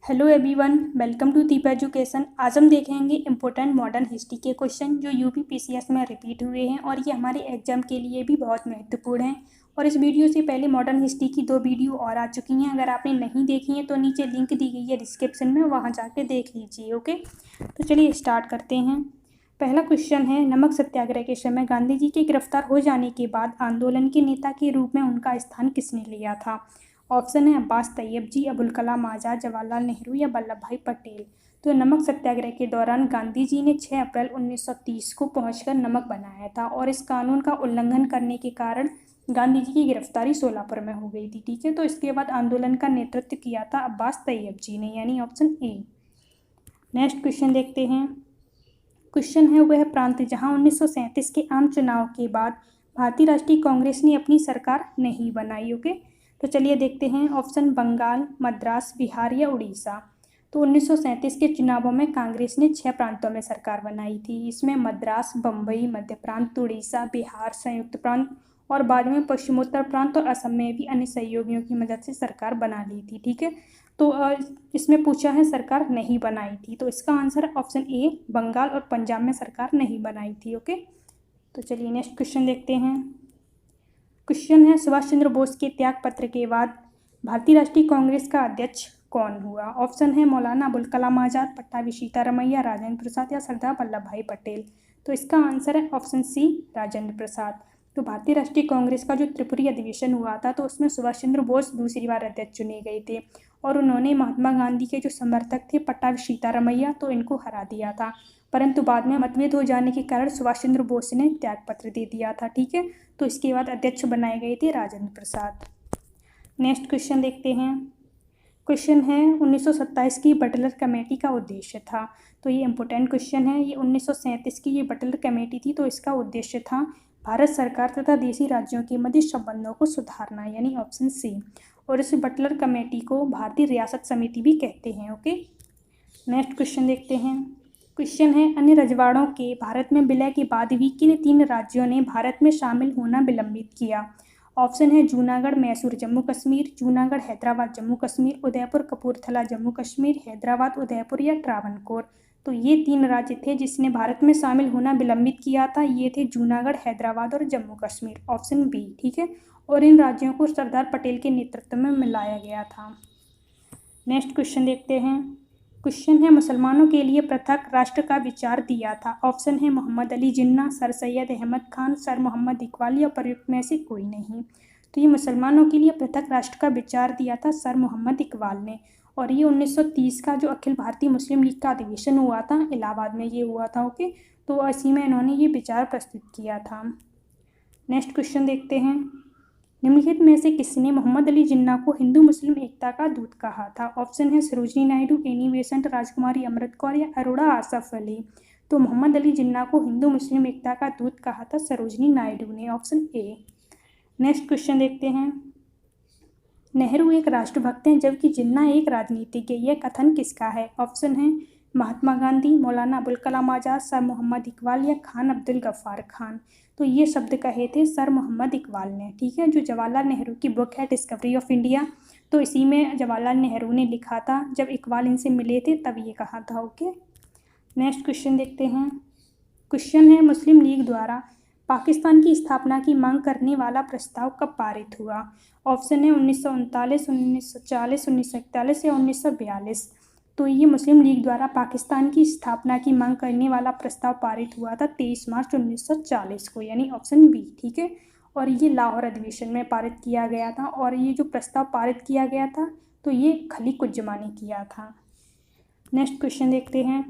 Hello everyone, welcome to Deep education. आज हम देखेंगे इम्पोर्टेंट मॉडर्न हिस्ट्री के क्वेश्चन जो यूपी पीसीएस में रिपीट हुए हैं और ये हमारे एग्जाम के लिए भी बहुत महत्वपूर्ण हैं। और इस वीडियो से पहले मॉडर्न हिस्ट्री की 2 वीडियो और आ चुकी हैं। अगर आपने नहीं देखी हैं तो नीचे लिंक दी गई है डिस्क्रिप्शन में, वहाँ जाके देख लीजिए। ओके, तो चलिए स्टार्ट करते हैं। पहला क्वेश्चन है, नमक सत्याग्रह के समय गांधी जी के गिरफ्तार हो जाने के बाद आंदोलन के नेता के रूप में उनका स्थान किसने लिया था? ऑप्शन है अब्बास तैयब जी, अबुल कलाम आज़ाद, जवाहरलाल नेहरू या वल्लभ भाई पटेल। तो नमक सत्याग्रह के दौरान गांधी जी ने 6 अप्रैल 1930 को पहुंचकर नमक बनाया था और इस कानून का उल्लंघन करने के कारण गांधी जी की गिरफ्तारी सोलापुर में हो गई थी। ठीक है, तो इसके बाद आंदोलन का नेतृत्व किया था अब्बास तैयब जी ने, यानी ऑप्शन ए। नेक्स्ट क्वेश्चन देखते हैं। क्वेश्चन है, वह प्रांत जहां 1937 के आम चुनाव के बाद भारतीय राष्ट्रीय कांग्रेस ने अपनी सरकार नहीं बनाई। ओके, तो चलिए देखते हैं। ऑप्शन बंगाल, मद्रास, बिहार या उड़ीसा। तो 1937 के चुनावों में कांग्रेस ने 6 प्रांतों में सरकार बनाई थी। इसमें मद्रास, बम्बई, मध्य प्रांत, उड़ीसा, बिहार, संयुक्त प्रांत और बाद में पश्चिमोत्तर प्रांत और असम में भी अन्य सहयोगियों की मदद से सरकार बना ली थी। ठीक है, तो इसमें पूछा है सरकार नहीं बनाई थी, तो इसका आंसर ऑप्शन ए, बंगाल और पंजाब में सरकार नहीं बनाई थी। ओके, तो चलिए नेक्स्ट क्वेश्चन देखते हैं। क्वेश्चन है, सुभाष चंद्र बोस के त्याग पत्र के बाद भारतीय राष्ट्रीय कांग्रेस का अध्यक्ष कौन हुआ? ऑप्शन है मौलाना अबुल कलाम आज़ाद, पट्टाभी सीतारमैया, राजेंद्र प्रसाद या सरदार वल्लभ भाई पटेल। तो इसका आंसर है ऑप्शन सी, राजेंद्र प्रसाद। तो भारतीय राष्ट्रीय कांग्रेस का जो त्रिपुरी अधिवेशन हुआ था तो उसमें सुभाष चंद्र बोस दूसरी बार अध्यक्ष चुने गए थे और उन्होंने महात्मा गांधी के जो समर्थक थे पट्टाभी सीतारमैया, तो इनको हरा दिया था। परंतु बाद में मतभेद हो जाने के कारण सुभाष चंद्र बोस ने त्यागपत्र दे दिया था। ठीक है, तो इसके बाद अध्यक्ष बनाए गए थे राजेंद्र प्रसाद। नेक्स्ट क्वेश्चन देखते हैं। क्वेश्चन है, 1927 की बटलर कमेटी का उद्देश्य था। तो ये इंपॉर्टेंट क्वेश्चन है। ये 1937 की ये बटलर कमेटी थी, तो इसका उद्देश्य था भारत सरकार तथा देशी राज्यों के मध्य संबंधों को सुधारना, यानी ऑप्शन सी। और इस बटलर कमेटी को भारतीय रियासत समिति भी कहते हैं। ओके, नेक्स्ट क्वेश्चन देखते हैं। क्वेश्चन है, अन्य रजवाड़ों के भारत में विलय के बाद भी किन 3 राज्यों ने भारत में शामिल होना विलंबित किया? ऑप्शन है जूनागढ़, मैसूर, जम्मू कश्मीर, जूनागढ़, हैदराबाद, जम्मू कश्मीर, उदयपुर, कपूरथला, जम्मू कश्मीर, हैदराबाद, उदयपुर या ट्रावनकोर। तो ये 3 राज्य थे जिसने भारत में शामिल होना विलंबित किया था। ये थे जूनागढ़, हैदराबाद और जम्मू कश्मीर, ऑप्शन बी। ठीक है, और इन राज्यों को सरदार पटेल के नेतृत्व में मिलाया गया था। नेक्स्ट क्वेश्चन देखते हैं। क्वेश्चन है, मुसलमानों के लिए पृथक राष्ट्र का विचार दिया था। ऑप्शन है मोहम्मद अली जिन्ना, सर सैयद अहमद खान, सर मोहम्मद इकबाल या प्रयुक्त में से कोई नहीं। तो ये मुसलमानों के लिए पृथक राष्ट्र का विचार दिया था सर मोहम्मद इकबाल ने। और ये 1930 का जो अखिल भारतीय मुस्लिम लीग का अधिवेशन हुआ था, इलाहाबाद में ये हुआ था। ओके, तो इसी में इन्होंने ये विचार प्रस्तुत किया था। नेक्स्ट क्वेश्चन देखते हैं। निम्नलिखित में से किसने मोहम्मद अली जिन्ना को हिंदू मुस्लिम एकता का दूत कहा था? ऑप्शन है सरोजनी नायडू, एनी बेसेंट, राजकुमारी अमृत कौर या अरोड़ा आसफ अली। तो मोहम्मद अली जिन्ना को हिंदू मुस्लिम एकता का दूत कहा था सरोजनी नायडू ने, ऑप्शन ए। नेक्स्ट क्वेश्चन देखते हैं। नेहरू एक राष्ट्रभक्त हैं जबकि जिन्ना एक राजनीतिज्ञ, यह कथन किसका है? ऑप्शन है महात्मा गांधी, मौलाना अबुल कलाम आज़ाद, सर मोहम्मद इकबाल या खान अब्दुल गफ्फार खान। तो ये शब्द कहे थे सर मोहम्मद इकबाल ने। ठीक है, जो जवाहरलाल नेहरू की बुक है डिस्कवरी ऑफ इंडिया, तो इसी में जवाहरलाल नेहरू ने लिखा था, जब इकबाल इनसे मिले थे तब ये कहा था। ओके, नेक्स्ट क्वेश्चन देखते हैं। क्वेश्चन है, मुस्लिम लीग द्वारा पाकिस्तान की स्थापना की मांग करने वाला प्रस्ताव कब पारित हुआ? ऑप्शन है 1939, 1940, 1941 या 1942। तो ये मुस्लिम लीग द्वारा पाकिस्तान की स्थापना की मांग करने वाला प्रस्ताव पारित हुआ था 23 मार्च 1940 को, यानी ऑप्शन बी। ठीक है, और ये लाहौर अधिवेशन में पारित किया गया था। और ये जो प्रस्ताव पारित किया गया था तो ये खलीक उज़्ज़मा ने किया था। नेक्स्ट क्वेश्चन देखते हैं।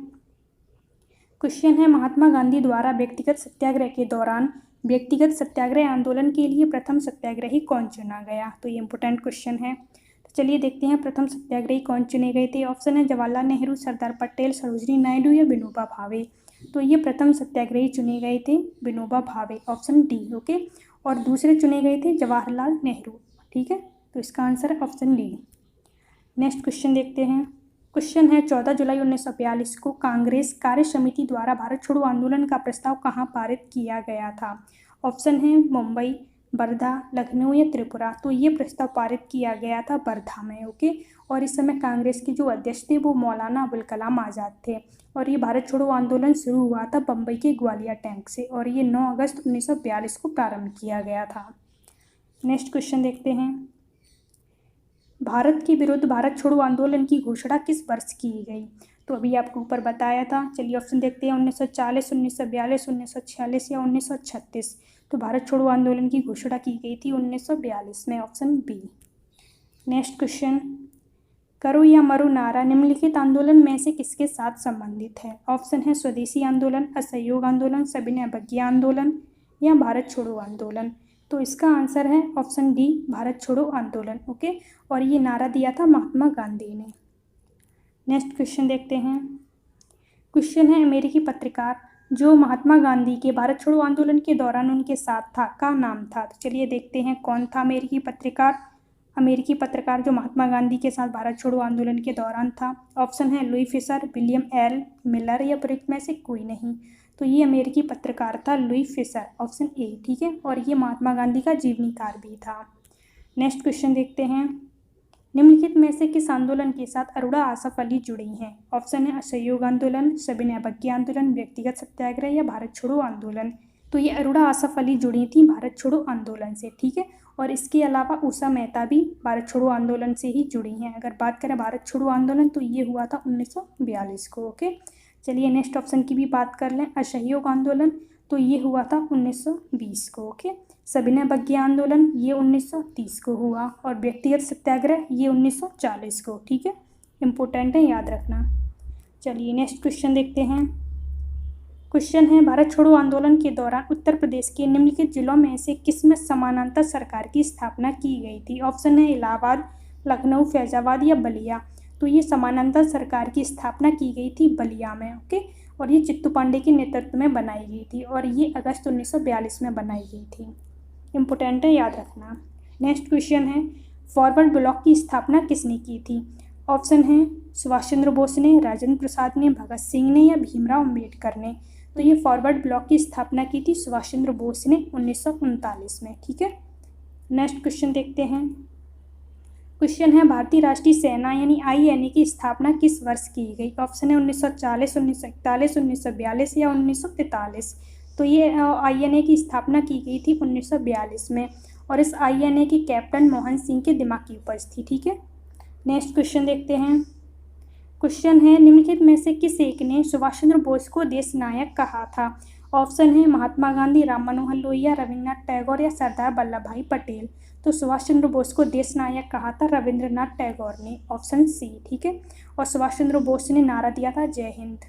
क्वेश्चन है, महात्मा गांधी द्वारा व्यक्तिगत सत्याग्रह के दौरान व्यक्तिगत सत्याग्रह आंदोलन के लिए प्रथम सत्याग्रही कौन चुना गया? तो ये इंपॉर्टेंट क्वेश्चन है। तो चलिए देखते हैं प्रथम सत्याग्रही कौन चुने गए थे। ऑप्शन है जवाहरलाल नेहरू, सरदार पटेल, सरोजनी नायडू या विनोबा भावे। तो ये प्रथम सत्याग्रही चुने गए थे Vinoba Bhave, option D. Okay, और दूसरे चुने गए थे जवाहरलाल नेहरू। ठीक है, तो इसका आंसर है ऑप्शन डी। नेक्स्ट क्वेश्चन देखते हैं। क्वेश्चन है, 14 जुलाई 1942 को कांग्रेस कार्य समिति द्वारा भारत छोड़ो आंदोलन का प्रस्ताव कहाँ पारित किया गया था? ऑप्शन है मुंबई, वर्धा, लखनऊ या त्रिपुरा। तो ये प्रस्ताव पारित किया गया था वर्धा में। ओके, और इस समय कांग्रेस के जो अध्यक्ष थे वो मौलाना अबुल कलाम आज़ाद थे। और ये भारत छोड़ो आंदोलन शुरू हुआ था बम्बई के ग्वालियर टैंक से, और ये 9 अगस्त 1942 को प्रारंभ किया गया था। नेक्स्ट क्वेश्चन देखते हैं। भारत के विरुद्ध भारत छोड़ो आंदोलन की घोषणा किस वर्ष की गई? तो अभी आपको ऊपर बताया था। चलिए ऑप्शन देखते हैं। 1940, 1942, 1946 या 1936। तो भारत छोड़ो आंदोलन की घोषणा की गई थी 1942 में, ऑप्शन बी। नेक्स्ट क्वेश्चन, करो या मरो नारा निम्नलिखित आंदोलन में से किसके साथ संबंधित है? ऑप्शन है स्वदेशी आंदोलन, असहयोग आंदोलन, सविनय अवज्ञा आंदोलन या भारत छोड़ो आंदोलन। तो इसका आंसर है ऑप्शन डी, भारत छोड़ो आंदोलन। ओके, और ये नारा दिया था महात्मा गांधी ने। नेक्स्ट क्वेश्चन देखते हैं। क्वेश्चन है, अमेरिकी पत्रकार जो महात्मा गांधी के भारत छोड़ो आंदोलन के दौरान उनके साथ था का नाम था? तो चलिए देखते हैं कौन था अमेरिकी पत्रकार जो महात्मा गांधी के साथ भारत छोड़ो आंदोलन के दौरान था। ऑप्शन है Louis Fischer, William L Miller या प्रयुक्त में से कोई नहीं। तो ये अमेरिकी पत्रकार था लुई फिशर, ऑप्शन ए। ठीक है, और ये महात्मा गांधी का जीवनीकार भी था। नेक्स्ट क्वेश्चन देखते हैं। निम्नलिखित में से किस आंदोलन के साथ अरोड़ा आसफ अली जुड़ी हैं? ऑप्शन है असहयोग आंदोलन, सविनय अवज्ञा आंदोलन, व्यक्तिगत सत्याग्रह या भारत छोड़ो आंदोलन। तो ये अरोड़ा आसफ अली जुड़ी थी भारत छोड़ो आंदोलन से। ठीक है, और इसके अलावा उषा मेहता भी भारत छोड़ो आंदोलन से ही जुड़ी हैं। अगर बात करें भारत छोड़ो आंदोलन तो ये हुआ था 1942 को। ओके, चलिए नेक्स्ट ऑप्शन की भी बात कर लें। असहयोग आंदोलन तो ये हुआ था 1920 को। ओके, सविनय अवज्ञा आंदोलन ये 1930 को हुआ, और व्यक्तिगत सत्याग्रह ये 1940 को। ठीक है, इम्पोर्टेंट है, याद रखना। चलिए नेक्स्ट क्वेश्चन देखते हैं। क्वेश्चन है, भारत छोड़ो आंदोलन के दौरान उत्तर प्रदेश के निम्नलिखित जिलों में से किसमें समानांतर सरकार की स्थापना की गई थी? ऑप्शन है इलाहाबाद, लखनऊ, फैजाबाद या बलिया। तो ये समानांतर सरकार की स्थापना की गई थी बलिया में। ओके, और ये चित्तू पांडे के नेतृत्व में बनाई गई थी, और ये अगस्त 1942 में बनाई गई थी। इम्पोर्टेंट है, याद रखना। नेक्स्ट क्वेश्चन है, फॉरवर्ड ब्लॉक की स्थापना किसने की थी? ऑप्शन है सुभाष चंद्र बोस ने, राजेंद्र प्रसाद ने, भगत सिंह ने या भीमराव अम्बेडकर ने। तो ये फॉरवर्ड ब्लॉक की स्थापना की थी सुभाष चंद्र बोस ने 1939 में। ठीक है, नेक्स्ट क्वेश्चन देखते हैं। क्वेश्चन है, भारतीय राष्ट्रीय सेना यानी INA की स्थापना किस वर्ष की गई? ऑप्शन है 1940, 1941, 1942 या 1943। तो ये INA की स्थापना की गई थी 1942 में, और इस INA के कैप्टन मोहन सिंह के दिमाग की उपज थी। ठीक है, नेक्स्ट क्वेश्चन देखते हैं। क्वेश्चन है, निम्नलिखित में से किस एक ने सुभाष चंद्र बोस को देश नायक कहा था? ऑप्शन है महात्मा गांधी, राम मनोहर लोहिया, रविन्द्रनाथ टैगोर या सरदार वल्लभ भाई पटेल। तो सुभाष चंद्र बोस को देश नायक कहा था रविंद्रनाथ टैगोर ने, ऑप्शन सी। ठीक है, और सुभाष चंद्र बोस ने नारा दिया था जय हिंद।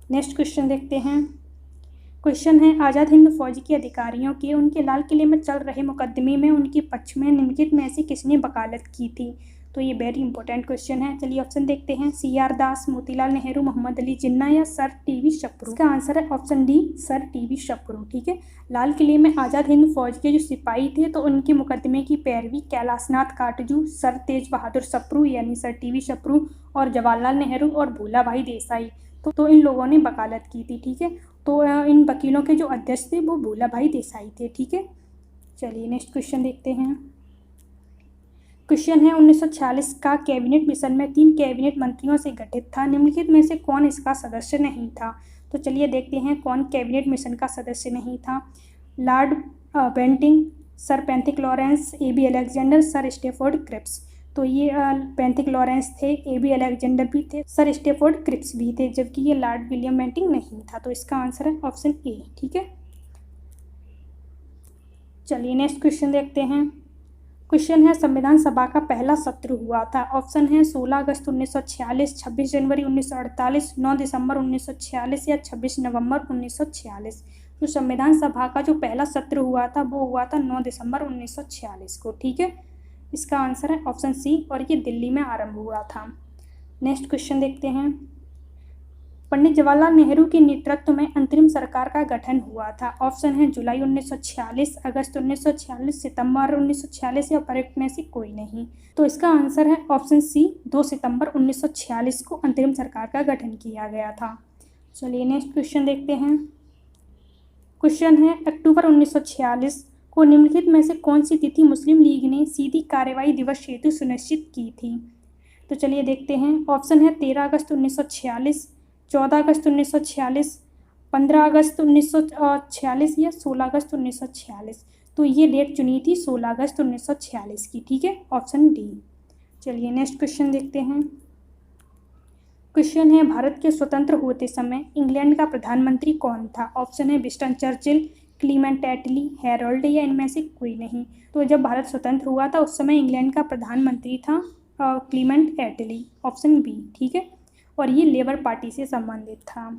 नेक्स्ट क्वेश्चन देखते हैं। क्वेश्चन है, आज़ाद हिंद फौज के अधिकारियों के उनके लाल किले में चल रहे मुकदमे में उनके पक्ष में निम्नलिखित में से किसने वकालत की थी? तो ये वेरी इंपॉर्टेंट क्वेश्चन है। चलिए ऑप्शन देखते हैं। CR दास, मोतीलाल नेहरू, मोहम्मद अली जिन्ना या सर TV शपरू। इसका आंसर है ऑप्शन डी, सर TV शपरू। ठीक है, लाल किले में आज़ाद हिंद फौज के जो सिपाही थे तो उनके मुकदमे की पैरवी कैलाशनाथ काटजू, सर तेज बहादुर शपरू यानी सर TV शपरू, और जवाहरलाल नेहरू और भूला भाई देसाई तो इन लोगों ने वकालत की थी। ठीक है, तो इन वकीलों के जो अध्यक्ष थे वो भूला भाई देसाई थे। ठीक है, चलिए नेक्स्ट क्वेश्चन देखते हैं। क्वेश्चन है, 1946 का कैबिनेट मिशन में 3 कैबिनेट मंत्रियों से गठित था। निम्नलिखित में से कौन इसका सदस्य नहीं था? तो चलिए देखते हैं कौन कैबिनेट मिशन का सदस्य नहीं था। Lord Bentinck, sir Pethick Lawrence, AB Alexander, sir Stafford Cripps. तो ये पेंथिक लॉरेंस थे, AB अलेक्जेंडर भी थे, सर स्टेफोर्ड क्रिप्स भी थे, जबकि ये लॉर्ड विलियम बेंटिंग नहीं था। तो इसका आंसर है ऑप्शन ए। ठीक है, चलिए नेक्स्ट क्वेश्चन देखते हैं। क्वेश्चन है, संविधान सभा का पहला सत्र हुआ था। ऑप्शन है 16 अगस्त 1946, 26 जनवरी 1948, 9 दिसंबर 1946 या 26 नवंबर 1946। तो संविधान सभा का जो पहला सत्र हुआ था वो हुआ था 9 दिसंबर 1946 को। ठीक है, इसका आंसर है ऑप्शन सी, और ये दिल्ली में आरंभ हुआ था। नेक्स्ट क्वेश्चन देखते हैं। पंडित जवाहरलाल नेहरू के नेतृत्व में अंतरिम सरकार का गठन हुआ था। ऑप्शन है जुलाई 1946, अगस्त 1946, सितंबर 1946 या प्रयुक्त में से कोई नहीं। तो इसका आंसर है ऑप्शन सी, 2 सितंबर 1946 को अंतरिम सरकार का गठन किया गया था। चलिए नेक्स्ट क्वेश्चन देखते हैं। क्वेश्चन है, अक्टूबर 1946 को निम्नलिखित में से कौन सी तिथि मुस्लिम लीग ने सीधी कार्रवाई दिवस हेतु सुनिश्चित की थी? तो चलिए देखते हैं। ऑप्शन है 13 अगस्त 1946, 14 अगस्त 1946, 15 अगस्त 1946 या 16 अगस्त 1946। तो ये डेट चुनी थी 16 अगस्त 1946 की। ठीक है, ऑप्शन डी। चलिए नेक्स्ट क्वेश्चन देखते हैं। क्वेश्चन है, भारत के स्वतंत्र होते समय इंग्लैंड का प्रधानमंत्री कौन था? ऑप्शन है विंस्टन चर्चिल, क्लीमेंट एटली, हैरोल्ड या इनमें से कोई नहीं। तो जब भारत स्वतंत्र हुआ था उस समय इंग्लैंड का प्रधानमंत्री था क्लीमेंट एटली, ऑप्शन बी। ठीक है, और ये लेबर पार्टी से संबंधित था।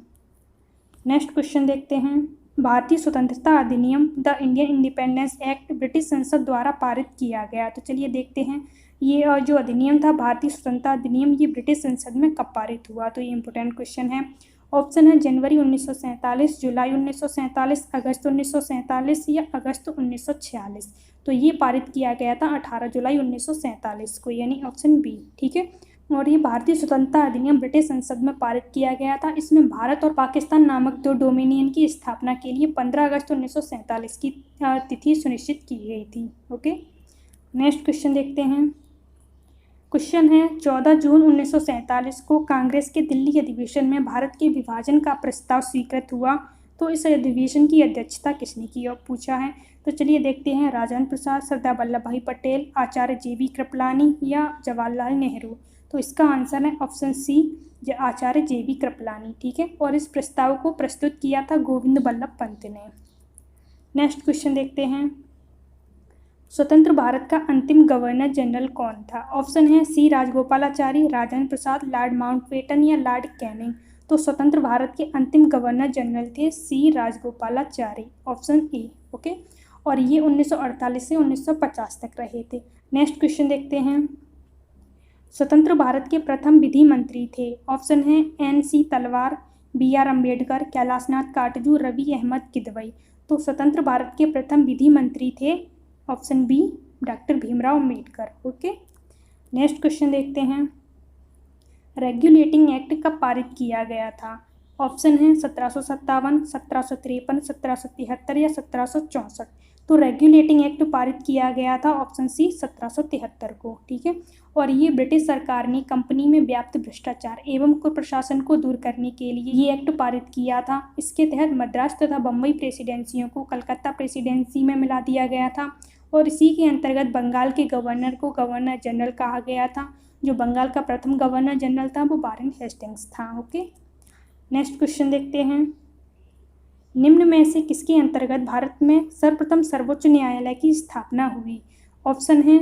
नेक्स्ट क्वेश्चन देखते हैं। भारतीय स्वतंत्रता अधिनियम the Indian independence act British संसद द्वारा पारित किया गया। तो चलिए देखते हैं ये जो अधिनियम था भारतीय स्वतंत्रता अधिनियम, ये ब्रिटिश संसद में कब पारित हुआ? तो ये इंपॉर्टेंट क्वेश्चन है। ऑप्शन है जनवरी 1947, जुलाई 1947, अगस्त 1947 या अगस्त 1946। तो ये पारित किया गया था 18 जुलाई 1947 को, यानी ऑप्शन बी। ठीक है, और ये भारतीय स्वतंत्रता अधिनियम ब्रिटिश संसद में पारित किया गया था। इसमें भारत और पाकिस्तान नामक दो डोमिनियन की स्थापना के लिए 15 अगस्त 1947 की तिथि सुनिश्चित की गई थी। ओके, नेक्स्ट क्वेश्चन देखते हैं। क्वेश्चन है, 14 जून 1947 को कांग्रेस के दिल्ली अधिवेशन में भारत के विभाजन का प्रस्ताव स्वीकृत हुआ। तो इस अधिवेशन की अध्यक्षता किसने की और पूछा है? तो चलिए देखते हैं। राजेंद्र प्रसाद, सरदार वल्लभ भाई पटेल, आचार्य JB कृपलानी या जवाहरलाल नेहरू। तो इसका आंसर है ऑप्शन सी, आचार्य JB कृपलानी। ठीक है, और इस प्रस्ताव को प्रस्तुत किया था गोविंद बल्लभ पंत ने। नेक्स्ट क्वेश्चन देखते हैं। स्वतंत्र भारत का अंतिम गवर्नर जनरल कौन था? ऑप्शन है सी राजगोपालाचारी, राजेंद्र प्रसाद, लॉर्ड माउंटबेटन या लॉर्ड कैनिंग। तो स्वतंत्र भारत के अंतिम गवर्नर जनरल थे सी राजगोपालाचारी, ऑप्शन ए। ओके, और ये 1948 से 1950 तक रहे थे। नेक्स्ट क्वेश्चन देखते हैं। स्वतंत्र भारत के प्रथम विधि मंत्री थे। ऑप्शन है NC तलवार, BR अम्बेडकर, कैलाशनाथ काटजू, रवि अहमद किदवई। तो स्वतंत्र भारत के प्रथम विधि मंत्री थे option B, doctor Bhimrao Ambedkar. Okay, next question देखते हैं। रेगुलेटिंग एक्ट कब पारित किया गया था? ऑप्शन है 1757, 1753, 1773 या 1764। तो रेगुलेटिंग एक्ट पारित किया गया था ऑप्शन सी 1773 को। ठीक है, और ये ब्रिटिश सरकार ने कंपनी में व्याप्त भ्रष्टाचार एवं कुप्रशासन को दूर करने के लिए ये एक्ट पारित किया था। इसके तहत मद्रास तथा बम्बई प्रेसिडेंसियों को कलकत्ता प्रेसिडेंसी में मिला दिया गया था, और इसी के अंतर्गत बंगाल के गवर्नर को गवर्नर जनरल कहा गया था। जो बंगाल का प्रथम गवर्नर जनरल था वो वारेन हेस्टिंग्स था। ओके, नेक्स्ट क्वेश्चन देखते हैं। निम्न में से किसके अंतर्गत भारत में सर्वप्रथम सर्वोच्च न्यायालय की स्थापना हुई? ऑप्शन है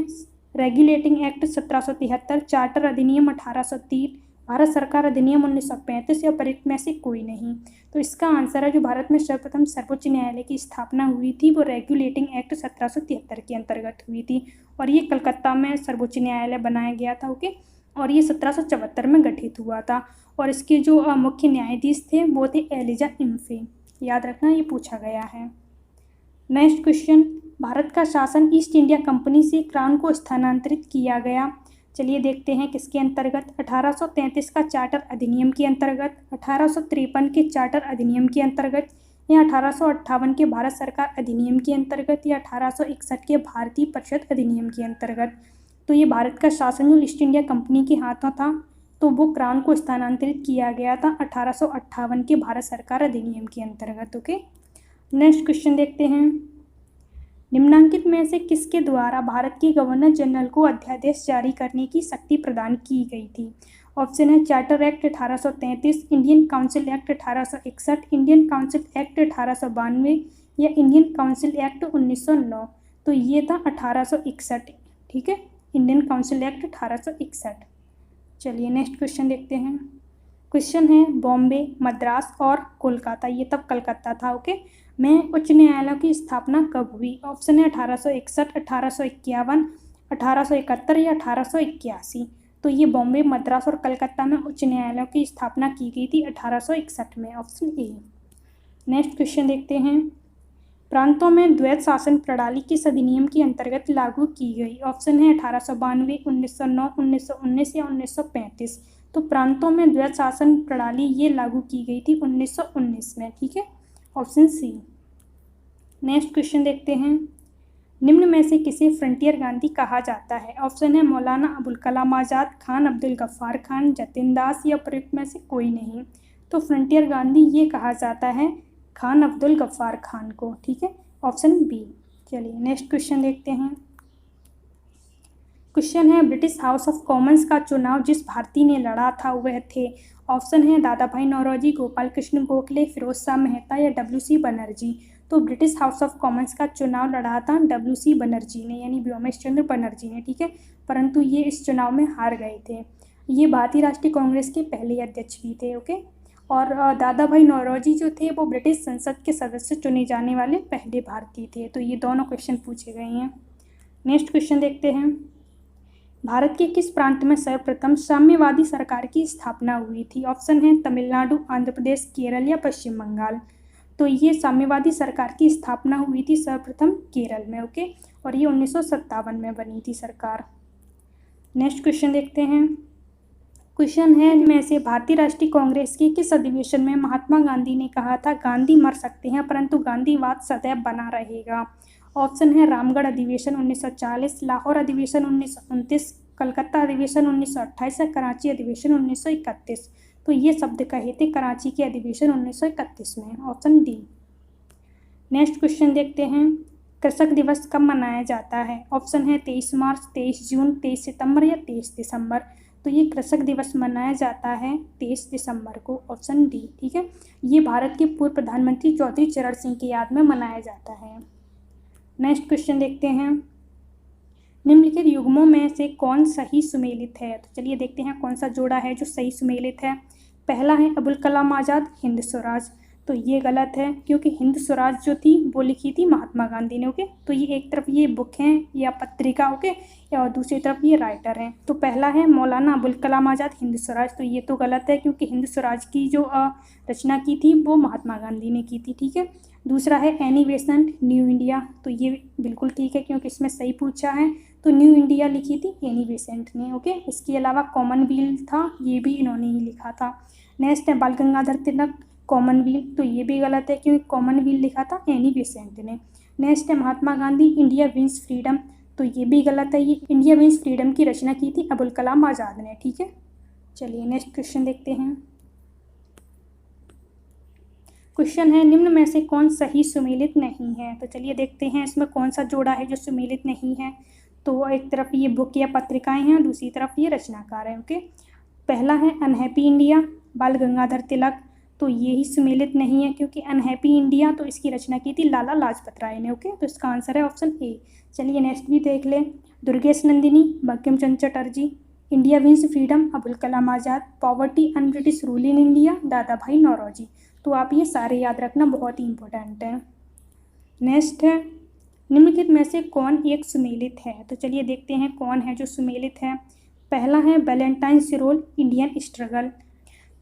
रेगुलेटिंग एक्ट 1773, चार्टर अधिनियम 1803, भारत सरकार अधिनियम 1935 या उपर्युक्त में से कोई नहीं। तो इसका आंसर है जो भारत में सर्वप्रथम सर्वोच्च न्यायालय की स्थापना हुई थी वो रेगुलेटिंग एक्ट 1773 के अंतर्गत हुई थी, और ये कलकत्ता में सर्वोच्च न्यायालय बनाया गया था। ओके, और ये 1774 में गठित हुआ था, और इसके जो मुख्य न्यायाधीश थे वो थे एलिजा इम्फे। याद रखना, ये पूछा गया है। नेक्स्ट क्वेश्चन, भारत का शासन ईस्ट इंडिया कंपनी से क्राउन को स्थानांतरित किया गया। चलिए देखते हैं किसके अंतर्गत। 1833 का चार्टर अधिनियम के अंतर्गत, 1853 के चार्टर अधिनियम के अंतर्गत, या 1858 के भारत सरकार अधिनियम के अंतर्गत, या 1861 के भारतीय परिषद अधिनियम के अंतर्गत। तो ये भारत का शासन जो ईस्ट इंडिया कंपनी के हाथों था तो वो क्राउन को स्थानांतरित किया गया था 1858 के भारत सरकार अधिनियम के अंतर्गत। ओके, नेक्स्ट क्वेश्चन देखते हैं। निम्नांकित में से किसके द्वारा भारत के गवर्नर जनरल को अध्यादेश जारी करने की शक्ति प्रदान की गई थी? ऑप्शन है charter act 1833, Indian council act 1861, Indian council act 1892 या इंडियन काउंसिल एक्ट 1909। तो ये था 1861। ठीक है, इंडियन काउंसिल एक्ट 1861। चलिए नेक्स्ट क्वेश्चन देखते हैं। क्वेश्चन है बॉम्बे, मद्रास और कोलकाता, ये तब कलकत्ता था, ओके, में उच्च न्यायालय की स्थापना कब हुई? ऑप्शन है 1861, 1851, 1871 या 1881। तो ये बॉम्बे, मद्रास और कलकत्ता में उच्च न्यायालयों की स्थापना की गई थी 1861 में, ऑप्शन ए। नेक्स्ट क्वेश्चन देखते हैं। प्रांतों में द्वैत शासन प्रणाली किस अधिनियम के अंतर्गत लागू की गई? ऑप्शन है 1892, 1909, 1919 या 1935। तो प्रांतों में द्वैत शासन प्रणाली ये लागू की गई थी 1919 में। ठीक है, ऑप्शन सी। नेक्स्ट क्वेश्चन देखते हैं। निम्न में से किसे फ्रंटियर गांधी कहा जाता है? ऑप्शन है मौलाना अबुल कलाम आज़ाद, खान अब्दुल गफ्फार खान, जतिन दास या प्रयुक्त में से कोई नहीं। तो फ्रंटियर गांधी ये कहा जाता है खान अब्दुल गफ्फार खान को, ठीक है, ऑप्शन बी। चलिए नेक्स्ट क्वेश्चन देखते हैं। क्वेश्चन है ब्रिटिश हाउस ऑफ कॉमन्स का चुनाव जिस भारतीय ने लड़ा था वह थे। ऑप्शन है दादा भाई नौरोजी, गोपाल कृष्ण गोखले, फिरोज शाह मेहता या डब्ल्यू.सी. बनर्जी। तो ब्रिटिश हाउस ऑफ कॉमन्स का चुनाव लड़ा था डब्ल्यू.सी. बनर्जी ने, यानी व्योमेश चंद्र बनर्जी ने, ठीक है, परंतु ये इस चुनाव में हार गए थे। ये भारतीय राष्ट्रीय कांग्रेस के पहले अध्यक्ष भी थे, ओके। और दादा भाई नौरोजी जो थे वो ब्रिटिश संसद के सदस्य चुने जाने वाले पहले भारतीय थे। तो ये दोनों क्वेश्चन पूछे गए हैं। नेक्स्ट क्वेश्चन देखते हैं। भारत के किस प्रांत में सर्वप्रथम साम्यवादी सरकार की स्थापना हुई थी? ऑप्शन है तमिलनाडु, आंध्र प्रदेश, केरल या पश्चिम बंगाल। तो ये साम्यवादी सरकार की स्थापना हुई थी सर्वप्रथम केरल में, ओके, और ये 1957 में बनी थी सरकार। नेक्स्ट क्वेश्चन देखते हैं। क्वेश्चन है में से भारतीय राष्ट्रीय कांग्रेस के किस अधिवेशन में महात्मा गांधी ने कहा था गांधी मर सकते हैं परंतु गांधीवाद सदैव बना रहेगा? ऑप्शन है रामगढ़ अधिवेशन 1940, लाहौर अधिवेशन 1929, कलकत्ता अधिवेशन 1928 या कराची अधिवेशन 1931। तो ये शब्द कहे थे कराची के अधिवेशन 1931 में, ऑप्शन डी। नेक्स्ट क्वेश्चन देखते हैं। कृषक दिवस कब मनाया जाता है? ऑप्शन है 23 मार्च, 23 जून, 23 सितंबर या 23 दिसंबर। तो ये कृषक दिवस मनाया जाता है 23 दिसंबर को, ऑप्शन डी, ठीक है। ये भारत के पूर्व प्रधानमंत्री चौधरी चरण सिंह की याद में मनाया जाता है। नेक्स्ट क्वेश्चन देखते हैं। निम्नलिखित युग्मों में से कौन सही सुमेलित है? तो चलिए देखते हैं कौन सा जोड़ा है जो सही सुमेलित है। पहला है अबुल कलाम आज़ाद, हिंद स्वराज। तो ये गलत है क्योंकि हिंद स्वराज जो थी वो लिखी थी महात्मा गांधी ने, ओके। तो ये एक तरफ ये बुक है या पत्रिका, ओके, और दूसरी तरफ ये राइटर हैं। तो पहला है मौलाना अबुल कलाम आज़ाद, हिंद स्वराज। तो ये तो गलत है क्योंकि हिंद स्वराज की जो रचना की थी वो महात्मा गांधी ने की थी, ठीक है। दूसरा है एनी बेसेंट, न्यू इंडिया। तो ये बिल्कुल ठीक है क्योंकि इसमें सही पूछा है। तो न्यू इंडिया लिखी थी एनी बेसेंट ने, ओके। इसके अलावा कॉमनवेल्थ था, ये भी इन्होंने ही लिखा था। नेक्स्ट है बाल गंगाधर तिलक, कॉमनवेल्थ। तो ये भी गलत है क्योंकि कॉमनवेल्थ लिखा था एनी बेसेंट ने। नेक्स्ट है Mahatma Gandhi, India wins freedom. तो ये भी गलत है, ये इंडिया विंस फ्रीडम की रचना की थी अबुल कलाम आज़ाद ने, ठीक है। चलिए नेक्स्ट क्वेश्चन देखते हैं। क्वेश्चन है निम्न में से कौन सही सुमेलित नहीं है? तो चलिए देखते हैं इसमें कौन सा जोड़ा है जो सुमेलित नहीं है। तो एक तरफ ये बुक या पत्रिकाएं हैं, दूसरी तरफ ये रचनाकार हैं, ओके। पहला है अनहैप्पी इंडिया, बाल गंगाधर तिलक। तो ये ही सुमेलित नहीं है क्योंकि अनहैप्पी इंडिया तो इसकी रचना की थी लाला लाजपत राय ने, ओके। तो इसका आंसर है ऑप्शन ए। चलिए नेक्स्ट भी देख लें। Durgesh Nandini, Bankim Chandra Chatterjee, India wins freedom, Abul Kalam Azad, poverty un British rule in India, Dada Bhai Naoroji. तो आप ये सारे याद रखना, बहुत ही इंपॉर्टेंट है। नेक्स्ट है निम्नलिखित में से कौन एक सुमेलित है? तो चलिए देखते हैं कौन है जो सुमेलित है। पहला है वैलेंटाइन सिरोल, इंडियन स्ट्रगल।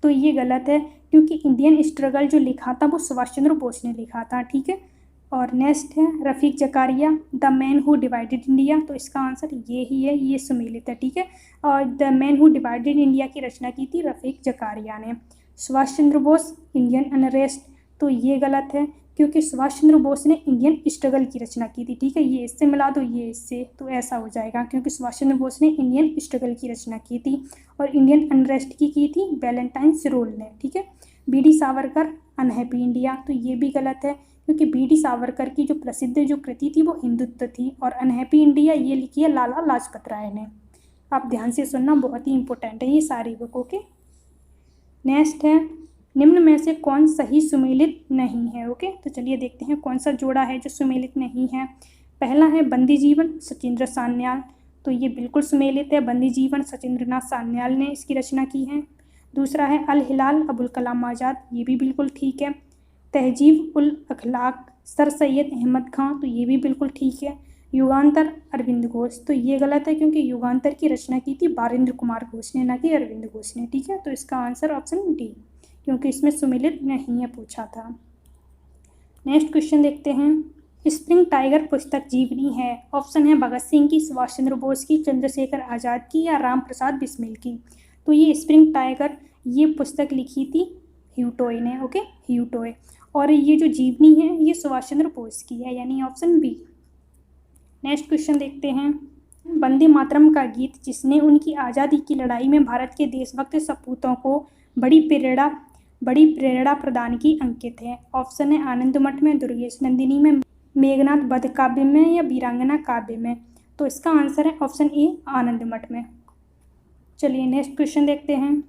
तो ये गलत है क्योंकि इंडियन स्ट्रगल जो लिखा था वो सुभाष चंद्र बोस ने लिखा था, ठीक है। और नेक्स्ट है Rafiq Zakaria, the man who divided India. तो इसका आंसर ये ही है, ये सुमेलित है, ठीक है। और the man who divided India की रचना की थी रफ़ीक जकारिया ने। Subhash Chandra Bose, Indian unrest. तो ये गलत है क्योंकि सुभाष चंद्र बोस ने इंडियन स्ट्रगल की रचना की थी, ठीक है। ये इससे मिला दो, ये इससे, तो ऐसा हो जाएगा क्योंकि सुभाष चंद्र बोस ने इंडियन स्ट्रगल की रचना की थी और इंडियन अनरेस्ट की थी वैलेंटाइन सिरोल ने, ठीक है। बी.डी. Savarkar, unhappy India. तो ये भी गलत है क्योंकि बी.डी. सावरकर की जो प्रसिद्ध जो कृति थी वो हिंदुत्व थी और अनहैप्पी इंडिया ये लिखी है लाला लाजपत राय ने। आप ध्यान से सुनना, बहुत ही इंपॉर्टेंट है ये सारी बुक, ओके। नेक्स्ट है निम्न में से कौन सही सुमेलित नहीं है, ओके। तो चलिए देखते हैं कौन सा जोड़ा है जो सुमेलित नहीं है। पहला है बंदी जीवन, सचिंद्र सान्याल। तो ये बिल्कुल सुमेलित है, बंदी जीवन सचिंद्रनाथ सान्याल ने इसकी रचना की है। दूसरा है अल हिलाल, अबुल कलाम आज़ाद। ये भी बिल्कुल ठीक है। तहजीब उल अखलाक, सर सैयद अहमद खां। तो ये भी बिल्कुल ठीक है। युगांतर, अरविंद घोष। तो ये गलत है क्योंकि युगांतर की रचना की थी बारेंद्र कुमार घोष ने, ना कि अरविंद घोष ने, ठीक है। तो इसका आंसर ऑप्शन डी, क्योंकि इसमें सुमेलित नहीं है पूछा था। नेक्स्ट क्वेश्चन देखते हैं। स्प्रिंग टाइगर पुस्तक जीवनी है। ऑप्शन है भगत सिंह की, सुभाष चंद्र बोस की, चंद्रशेखर आज़ाद की या राम प्रसाद बिस्मिल की। तो ये स्प्रिंग टाइगर ये पुस्तक लिखी थी ह्यू टॉय ने, ओके, ह्यू टॉय। और ये जो जीवनी है ये सुभाष चंद्र बोस की है, यानी ऑप्शन बी। नेक्स्ट क्वेश्चन देखते हैं। वंदे मातरम का गीत जिसने उनकी आज़ादी की लड़ाई में भारत के देशभक्त सपूतों को बड़ी प्रेरणा प्रदान की अंकित है। ऑप्शन है आनंद मठ में, दुर्गेश नंदिनी में, मेघनाथ वध काव्य में या वीरांगना काव्य में। तो इसका आंसर है ऑप्शन ए आनंद मठ में। चलिए नेक्स्ट क्वेश्चन देखते हैं।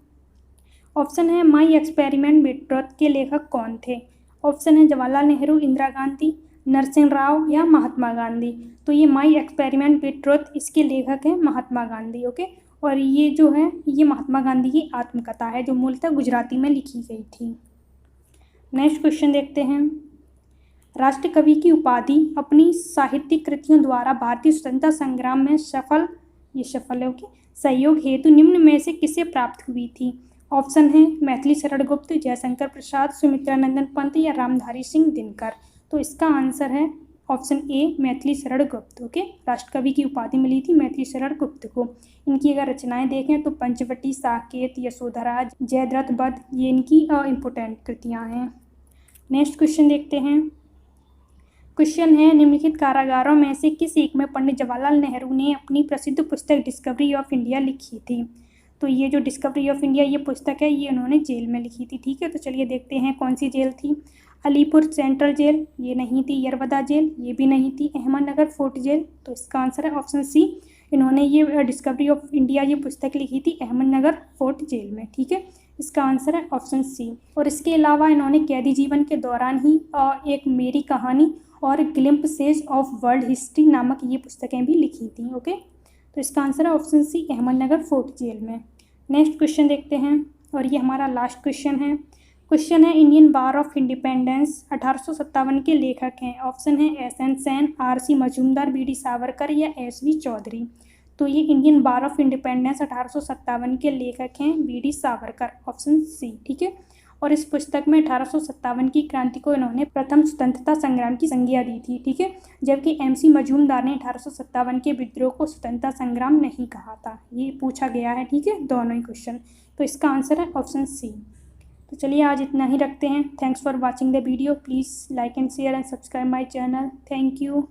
ऑप्शन है माई एक्सपेरिमेंट विद ट्रुथ के लेखक कौन थे। ऑप्शन है जवाहरलाल नेहरू, इंदिरा गांधी, नरसिंह राव या महात्मा गांधी। तो ये माई एक्सपेरिमेंट विद ट्रुथ इसके लेखक हैं महात्मा गांधी। ओके, और ये जो है ये महात्मा गांधी की आत्मकथा है जो मूलतः गुजराती में लिखी गई थी। नेक्स्ट क्वेश्चन देखते हैं। राष्ट्र कवि की उपाधि अपनी साहित्यिक कृतियों द्वारा भारतीय स्वतंत्रता संग्राम में सहयोग हेतु निम्न में से किसे प्राप्त हुई थी। ऑप्शन है मैथिली शरण गुप्त, जयशंकर प्रसाद, सुमित्रानंदन पंत या रामधारी सिंह दिनकर। तो इसका आंसर है option A Maithili Sharan Gupt. Okay, राष्ट्र कवि की उपाधि मिली थी मैथिली शरण गुप्त को। इनकी अगर रचनाएं देखें तो पंचवटी, साकेत, यशोधरा, जयद्रथ वध ये इनकी इम्पोर्टेंट कृतियां हैं। नेक्स्ट क्वेश्चन देखते हैं। क्वेश्चन है निम्नलिखित कारागारों में से किस एक में पंडित जवाहरलाल नेहरू ने अपनी प्रसिद्ध पुस्तक डिस्कवरी ऑफ इंडिया लिखी थी। तो ये जो डिस्कवरी ऑफ इंडिया ये पुस्तक है ये उन्होंने जेल में लिखी थी। ठीक है, तो चलिए देखते हैं कौन सी जेल थी। अलीपुर सेंट्रल जेल ये नहीं थी, यरवदा जेल ये भी नहीं थी, अहमदनगर फोर्ट जेल। तो इसका आंसर है ऑप्शन सी। इन्होंने ये डिस्कवरी ऑफ इंडिया ये पुस्तक लिखी थी अहमदनगर फोर्ट जेल में। ठीक है, इसका आंसर है ऑप्शन सी। और इसके अलावा इन्होंने कैदी जीवन के दौरान ही एक मेरी कहानी और ग्लिम्पसेस ऑफ वर्ल्ड हिस्ट्री नामक ये पुस्तकें भी लिखी थी। ओके, तो इसका आंसर है option C Ahmednagar fort jail में। नेक्स्ट क्वेश्चन देखते हैं और ये हमारा लास्ट क्वेश्चन है। क्वेश्चन है इंडियन वार ऑफ इंडिपेंडेंस 1857 के लेखक हैं। ऑप्शन है S N. Sen, R C. Majumdar, B D. Savarkar या एस.वी. चौधरी। तो ये इंडियन वार ऑफ इंडिपेंडेंस 1857 के लेखक हैं बी.डी. Savarkar, option C. ठीक है, और इस पुस्तक में 1857 की क्रांति को इन्होंने प्रथम स्वतंत्रता संग्राम की संज्ञा दी थी। ठीक है, जबकि एम.सी. मजूमदार ने 1857 के विद्रोह को स्वतंत्रता संग्राम नहीं कहा था। ये पूछा गया है। ठीक है, दोनों ही क्वेश्चन। तो इसका आंसर है ऑप्शन सी। तो चलिए आज इतना ही रखते हैं। Thanks for watching the video. Please like and share and subscribe my channel. Thank you.